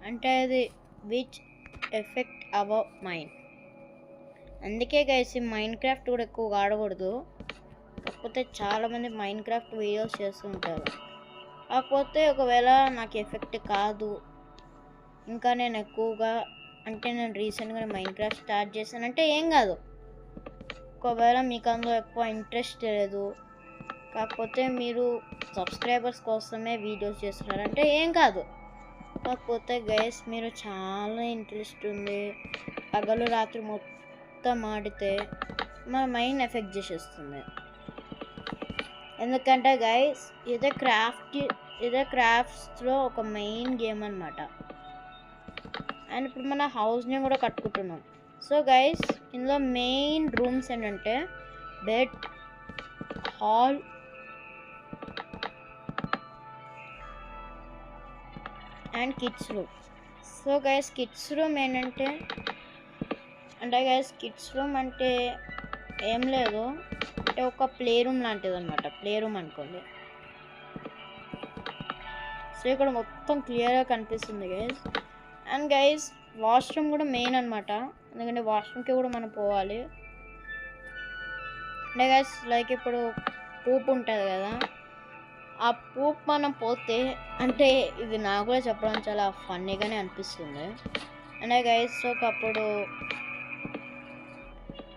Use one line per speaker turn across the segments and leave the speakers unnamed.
అంటే అది which effect our mind. అందుకే గైస్ ఈ మైండ్ క్రాఫ్ట్ కూడా ఎక్కువగా ఆడకూడదు. కాకపోతే చాలామంది మైండ్ క్రాఫ్ట్ వీడియోస్ చేస్తుంటారు. కాకపోతే ఒకవేళ నాకు ఎఫెక్ట్ కాదు, ఇంకా నేను ఎక్కువగా అంటే నేను రీసెంట్గా మైండ్ క్రాఫ్ట్ స్టార్ట్ చేశానంటే ఏం కాదు. ఒకవేళ మీకు అందులో ఎక్కువ ఇంట్రెస్ట్ లేదు, కాకపోతే మీరు సబ్స్క్రైబర్స్ కోసమే వీడియోస్ చేస్తున్నారంటే ఏం కాదు. కాకపోతే గైస్ మీరు చాలా ఇంట్రెస్ట్ ఉంది, పగలు రాత్రి మొత్తం ఆడితే మన మైండ్ ఎఫెక్ట్ చేసేస్తుంది. ఎందుకంటే గైస్ ఇదే క్రాఫ్ట్స్లో ఒక మెయిన్ గేమ్ అనమాట. అండ్ ఇప్పుడు మన హౌస్ని కూడా కట్టుకుంటున్నాం. సో గైస్ ఇందులో మెయిన్ రూమ్స్ ఏంటంటే bed, hall, and kids room. So guys kids room ఏంటంటే కిడ్స్ రూమ్ అంటే ఏం లేదు, అంటే ఒక ప్లే రూమ్ లాంటిది అనమాట. ప్లే రూమ్ అనుకోండి. సో ఇక్కడ మొత్తం క్లియర్గా కనిపిస్తుంది గైస్. అండ్ గైస్ వాష్రూమ్ కూడా మెయిన్ అనమాట, ఎందుకంటే వాష్రూమ్కి కూడా మనం పోవాలి. అంటే గైస్ లైక్ ఇప్పుడు పూప్ ఉంటుంది కదా, ఆ పూప్ మనం పోతే అంటే ఇది నాకు కూడా చెప్పడం చాలా ఫన్నీగానే అనిపిస్తుంది. అంటే గైస్ ఒకప్పుడు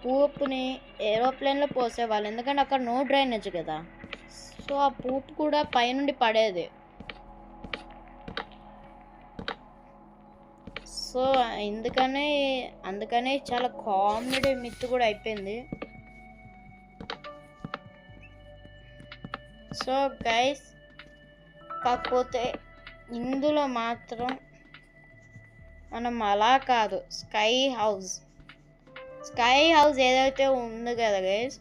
పూప్ని ఏరోప్లేన్లో పోసేవాళ్ళు, ఎందుకంటే అక్కడ నో డ్రైనేజ్ కదా. సో ఆ పూప్ కూడా పైనుండి పడేది. సో అందుకనే చాలా కామెడీ మిత్ కూడా అయిపోయింది. సో గైస్ కాకపోతే ఇందులో మాత్రం మనం అలా కాదు, స్కై హౌస్ ఏదైతే ఉంది కదా గైస్,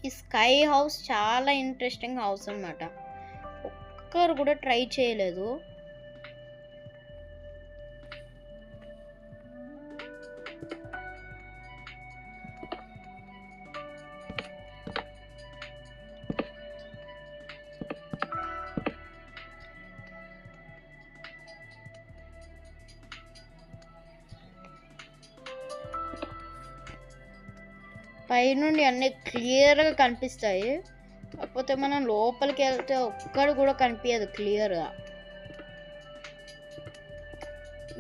ఈ స్కై హౌస్ చాలా ఇంట్రెస్టింగ్ హౌస్ అన్నమాట. ఒక్కరు కూడా ట్రై చేయలేదు. పైనుండి అన్నీ క్లియర్గా కనిపిస్తాయి, కాకపోతే మనం లోపలికి వెళ్తే ఒక్కడు కూడా కనిపించదు క్లియర్గా.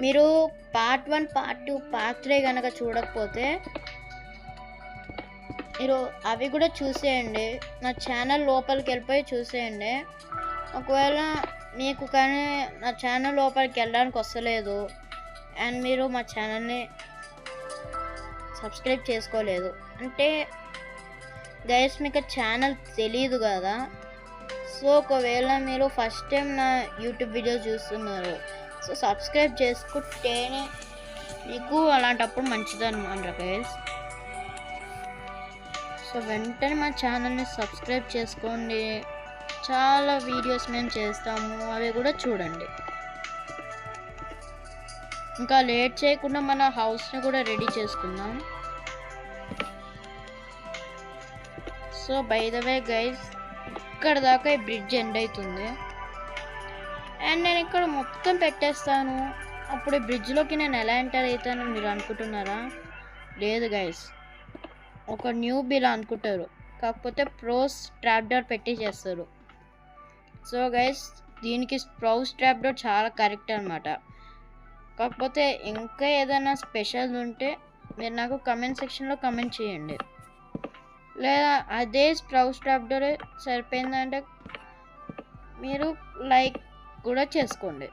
మీరు పార్ట్ 1, పార్ట్ 2, పార్ట్ 3 కనుక చూడకపోతే మీరు అవి కూడా చూసేయండి. నా ఛానల్ లోపలికి వెళ్ళిపోయి చూసేయండి. ఒకవేళ మీకు కానీ నా ఛానల్ లోపలికి వెళ్ళడానికి వస్తలేదు అండ్ మీరు మా ఛానల్ని సబ్స్క్రైబ్ చేసుకోలేదు అంటే గైస్ మీకు ఛానల్ తెలీదు కదా. సో ఒకవేళ మీరు ఫస్ట్ టైం నా యూట్యూబ్ వీడియో చూస్తున్నారు, సో సబ్స్క్రైబ్ చేసుకుంటేనే మీకు అలాంటప్పుడు మంచిదన్నమాట గైస్. సో వెంటనే మా ఛానల్ని సబ్స్క్రైబ్ చేసుకోండి. చాలా వీడియోస్ మేము చేస్తాము, అవి కూడా చూడండి. ఇంకా లేట్ చేయకుండా మన హౌస్ని కూడా రెడీ చేసుకుందాం. So by the way guys ఇక్కడ దాకా ఈ బ్రిడ్జ్ ఎండ్ అవుతుంది అండ్ నేను ఇక్కడ మొత్తం పెట్టేస్తాను. అప్పుడు ఈ బ్రిడ్జ్లోకి నేను ఎలా ఎంటర్ అవుతాను మీరు అనుకుంటున్నారా? లేదు గైస్, ఒక న్యూబ్ ఇలా అనుకుంటారు, కాకపోతే ప్రోస్ ట్రాప్ డోర్ పెట్టి చేస్తారు. సో గైస్ దీనికి ప్రోస్ ట్రాప్ డోర్ చాలా కరెక్ట్ అనమాట. కాకపోతే ఇంకా ఏదైనా స్పెషల్ ఉంటే మీరు నాకు కమెంట్ సెక్షన్లో కమెంట్ చేయండి, లేదా అదే స్ప్రౌట్ ట్రాప్ డోర్ సరిపోయిందంటే మీరు లైక్ కూడా చేసుకోండి.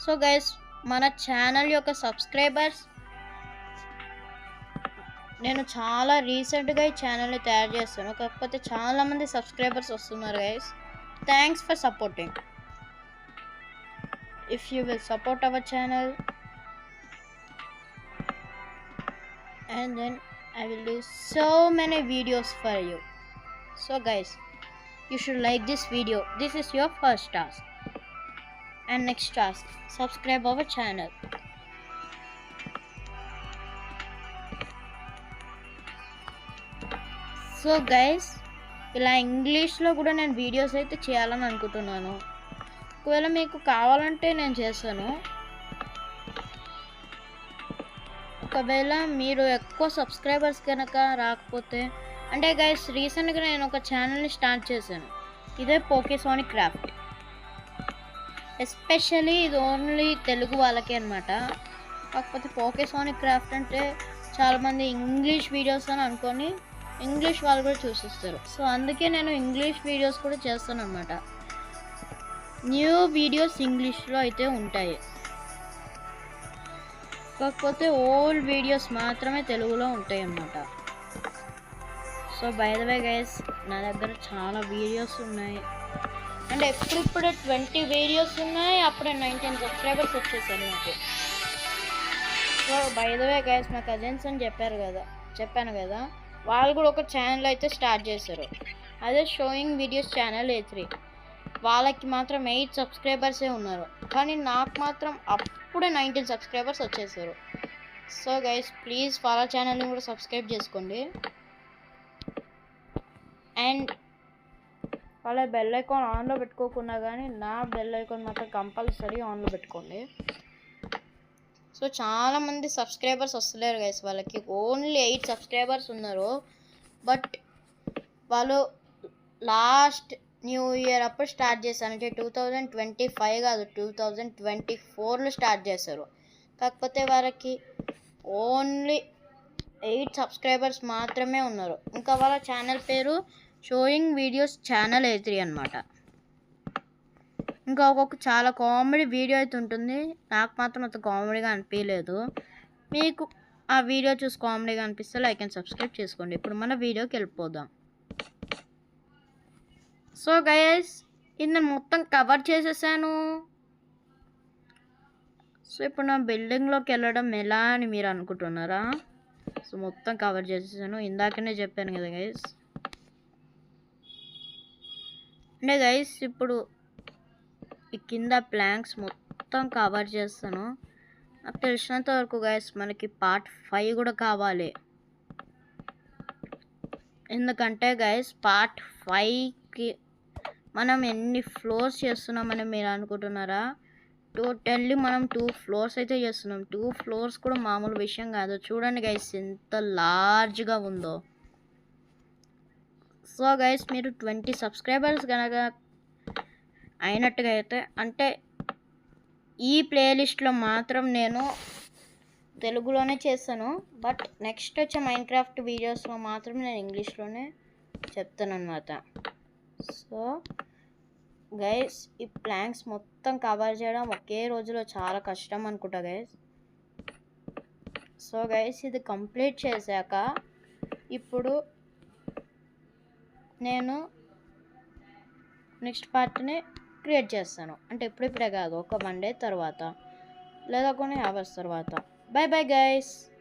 సో గైస్ మన ఛానల్ యొక్క సబ్స్క్రైబర్స్, నేను చాలా రీసెంట్గా ఈ ఛానల్ని తయారు చేస్తాను, కాకపోతే చాలామంది సబ్స్క్రైబర్స్ వస్తున్నారు guys. Thanks for supporting. If you will support our channel, and then I will do so many videos for you. So guys, you should like this video. This is your first task. And next task, subscribe our channel. So guys, ఇలా ఇంగ్లీష్లో కూడా నేను videos అయితే చేయాలని అనుకుంటున్నాను. ఒకవేళ మీకు కావాలంటే నేను చేస్తాను. ఒకవేళ మీరు ఎక్కువ సబ్స్క్రైబర్స్ కనుక రాకపోతే, అంటే గైస్ రీసెంట్గా నేను ఒక ఛానల్ని స్టార్ట్ చేశాను. ఇదే పోకేసానిక్ క్రాఫ్ట్. ఎస్పెషల్లీ ఇది ఓన్లీ తెలుగు వాళ్ళకే అనమాట. కాకపోతే పోకేసానిక్ క్రాఫ్ట్ అంటే చాలామంది ఇంగ్లీష్ వీడియోస్ అని అనుకొని ఇంగ్లీష్ వాళ్ళు కూడా చూసిస్తారు. సో అందుకే నేను ఇంగ్లీష్ వీడియోస్ కూడా చేస్తాను అనమాట. న్యూ వీడియోస్ ఇంగ్లీష్లో అయితే ఉంటాయి, కాకపోతే ఓల్డ్ వీడియోస్ మాత్రమే తెలుగులో ఉంటాయి అన్నమాట. So by the way guys, నా దగ్గర చాలా వీడియోస్ ఉన్నాయి. అంటే ఇప్పుడిప్పుడే 20 వీడియోస్ ఉన్నాయి, అప్పుడే 19 సబ్స్క్రైబర్స్ వచ్చేసారు నాకు. So by the way guys, మా కజిన్స్ అని చెప్పాను కదా, వాళ్ళు కూడా ఒక ఛానల్ అయితే స్టార్ట్ చేశారు. అదే షోయింగ్ వీడియోస్ ఛానల్ A3. వాళ్ళకి మాత్రం 8 సబ్స్క్రైబర్సే ఉన్నారు, కానీ నాకు మాత్రం అప్పుడే 19 సబ్స్క్రైబర్స్ వచ్చేసారు. సో గైస్ ప్లీజ్ వాళ్ళ ఛానల్ని కూడా సబ్స్క్రైబ్ చేసుకోండి. అండ్ వాళ్ళ బెల్ ఐకాన్ ఆన్లో పెట్టుకోకుండా కానీ నా బెల్ ఐకాన్ మాత్రం కంపల్సరీ ఆన్లో పెట్టుకోండి. సో చాలామంది సబ్స్క్రైబర్స్ వస్తలేరు గైస్, వాళ్ళకి ఓన్లీ 8 సబ్స్క్రైబర్స్ ఉన్నారు. బట్ వాళ్ళు లాస్ట్ న్యూ ఇయర్ అప్పుడు స్టార్ట్ చేశారు, అంటే 2025 కాదు 2024లో స్టార్ట్ చేశారు. కాకపోతే వాళ్ళకి ఓన్లీ 8 సబ్స్క్రైబర్స్ మాత్రమే ఉన్నారు. ఇంకా వాళ్ళ ఛానల్ పేరు షోయింగ్ వీడియోస్ ఛానల్ A3 అనమాట. ఇంకా ఒక్కొక్క చాలా కామెడీ వీడియో అయితే ఉంటుంది. నాకు మాత్రం అంత కామెడీగా అనిపించలేదు. మీకు ఆ వీడియో చూసి కామెడీగా అనిపిస్తే లైక్ అండ్ సబ్స్క్రైబ్ చేసుకోండి. ఇప్పుడు మన వీడియోకి వెళ్ళిపోదాం. సో గైస్, ఇది నేను మొత్తం కవర్ చేసేసాను. సో ఇప్పుడు నా బిల్డింగ్లోకి వెళ్ళడం ఎలా అని మీరు అనుకుంటున్నారా? సో మొత్తం కవర్ చేసేసాను, ఇందాకనే చెప్పాను కదా గైస్. అంటే గైస్ ఇప్పుడు ఈ కింద ప్లాంక్స్ మొత్తం కవర్ చేస్తాను. నాకు తెలిసినంత వరకు గైస్ మనకి పార్ట్ 5 కూడా కావాలి. ఎందుకంటే గైస్ పార్ట్ 5కి మనం ఎన్ని ఫ్లోర్స్ చేస్తున్నామని మీరు అనుకుంటున్నారా? టోటల్లీ మనం 2 ఫ్లోర్స్ అయితే చేస్తున్నాం. 2 ఫ్లోర్స్ కూడా మామూలు విషయం కాదు. చూడండి గైస్ ఎంత లార్జ్గా ఉందో. సో గైస్ మీరు 20 సబ్స్క్రైబర్స్ కనుక అయినట్టుగా అయితే, అంటే ఈ ప్లేలిస్ట్లో మాత్రం నేను తెలుగులోనే చేస్తాను, బట్ నెక్స్ట్ వచ్చే మైన్క్రాఫ్ట్ వీడియోస్లో మాత్రం నేను ఇంగ్లీష్లోనే చెప్తాను అనమాట. సో గైస్ ఈ ప్లాంక్స్ మొత్తం కవర్ చేయడం ఒకే రోజులో చాలా కష్టం అనుకుంటా గైస్. సో గైస్ ఇది కంప్లీట్ చేశాక ఇప్పుడు నేను నెక్స్ట్ పార్ట్ని క్రియేట్ చేస్తాను. అంటే ఇప్పుడిప్పుడే కాదు, ఒక 1 డే తర్వాత లేదా కొన్ని అవర్స్ తర్వాత. By bye guys.